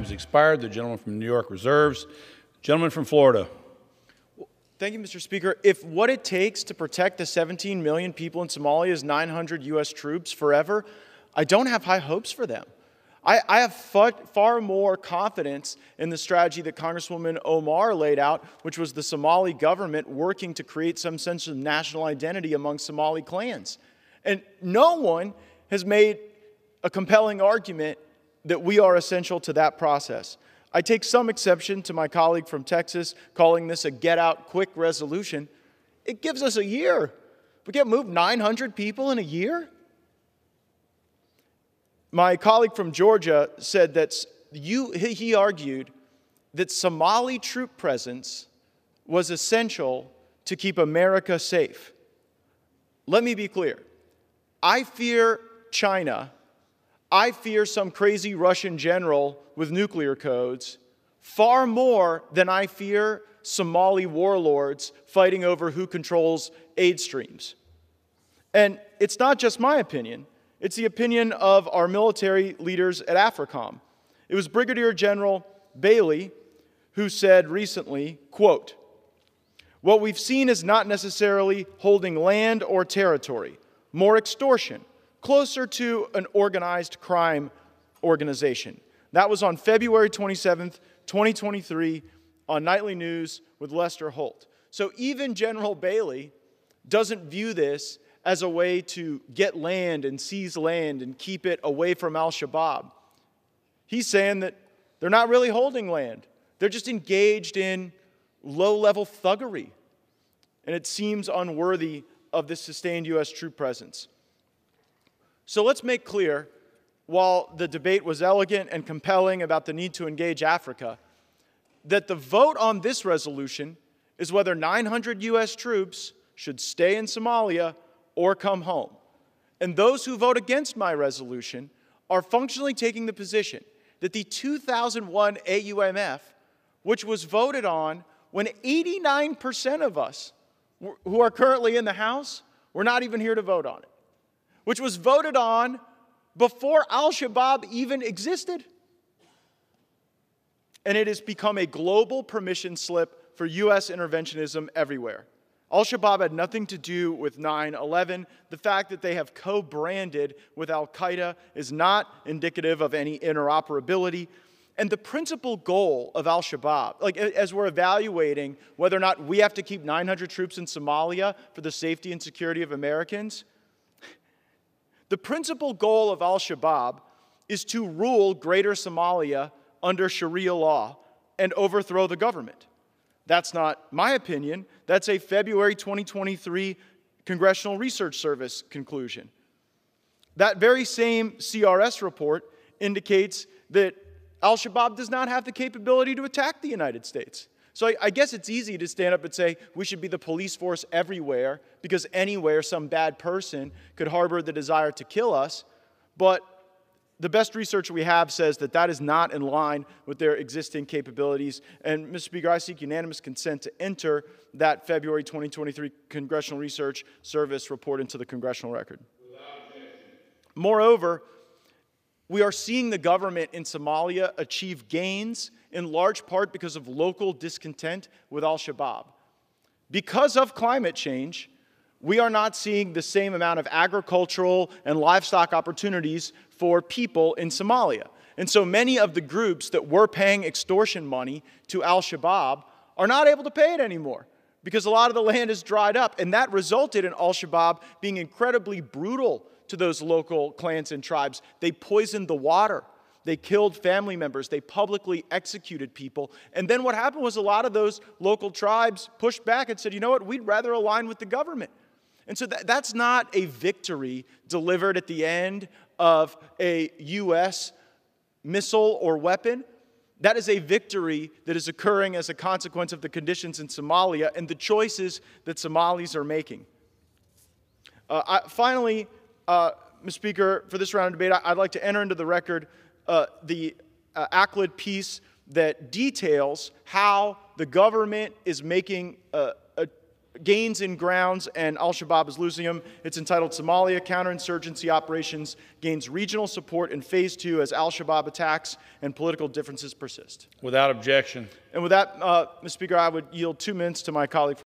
has expired. The gentleman from New York reserves. Gentleman from Florida. Thank you, Mr. Speaker. If what it takes to protect the 17 million people in Somalia is 900 U.S. troops forever, I don't have high hopes for them. I have far more confidence in the strategy that Congresswoman Omar laid out, which was the Somali government working to create some sense of national identity among Somali clans. And no one has made a compelling argument that we are essential to that process. I take some exception to my colleague from Texas calling this a get-out-quick resolution. It gives us a year. We can't move 900 people in a year? My colleague from Georgia said that he argued that Somali troop presence was essential to keep America safe. Let me be clear. I fear China. I fear some crazy Russian general with nuclear codes far more than I fear Somali warlords fighting over who controls aid streams. And it's not just my opinion. It's the opinion of our military leaders at AFRICOM. It was Brigadier General Bailey who said recently, quote, "What we've seen is not necessarily holding land or territory, more extortion, closer to an organized crime organization." That was on February 27th, 2023, on Nightly News with Lester Holt. So even General Bailey doesn't view this as a way to get land and seize land and keep it away from al-Shabaab. He's saying that they're not really holding land. They're just engaged in low-level thuggery. And it seems unworthy of this sustained U.S. troop presence. So let's make clear, while the debate was elegant and compelling about the need to engage Africa, that the vote on this resolution is whether 900 U.S. troops should stay in Somalia or come home. And those who vote against my resolution are functionally taking the position that the 2001 AUMF, which was voted on when 89% of us who are currently in the House were not even here to vote on it, which was voted on before al-Shabaab even existed. And it has become a global permission slip for U.S. interventionism everywhere. Al-Shabaab had nothing to do with 9/11. The fact that they have co-branded with al-Qaeda is not indicative of any interoperability. And the principal goal of al-Shabaab, as we're evaluating whether or not we have to keep 900 troops in Somalia for the safety and security of Americans, the principal goal of al-Shabaab is to rule Greater Somalia under Sharia law and overthrow the government. That's not my opinion. That's a February 2023 Congressional Research Service conclusion. That very same CRS report indicates that al-Shabaab does not have the capability to attack the United States. So I guess it's easy to stand up and say we should be the police force everywhere because anywhere some bad person could harbor the desire to kill us. But the best research we have says that that is not in line with their existing capabilities. And, Mr. Speaker, I seek unanimous consent to enter that February 2023 Congressional Research Service report into the congressional record. Moreover, we are seeing the government in Somalia achieve gains in large part because of local discontent with al-Shabaab. Because of climate change, we are not seeing the same amount of agricultural and livestock opportunities for people in Somalia. And so many of the groups that were paying extortion money to al-Shabaab are not able to pay it anymore because a lot of the land is dried up. And that resulted in al-Shabaab being incredibly brutal to those local clans and tribes. They poisoned the water. They killed family members. They publicly executed people. And then what happened was a lot of those local tribes pushed back and said, you know what, we'd rather align with the government. And so that's not a victory delivered at the end of a U.S. missile or weapon. That is a victory that is occurring as a consequence of the conditions in Somalia and the choices that Somalis are making. Finally, Mr. Speaker, for this round of debate, I'd like to enter into the record the ACLED piece that details how the government is making gains in grounds and al-Shabaab is losing them. It's entitled Somalia Counterinsurgency Operations Gains Regional Support in Phase 2 as al-Shabaab Attacks and Political Differences Persist. Without objection. And with that, Mr. Speaker, I would yield 2 minutes to my colleague.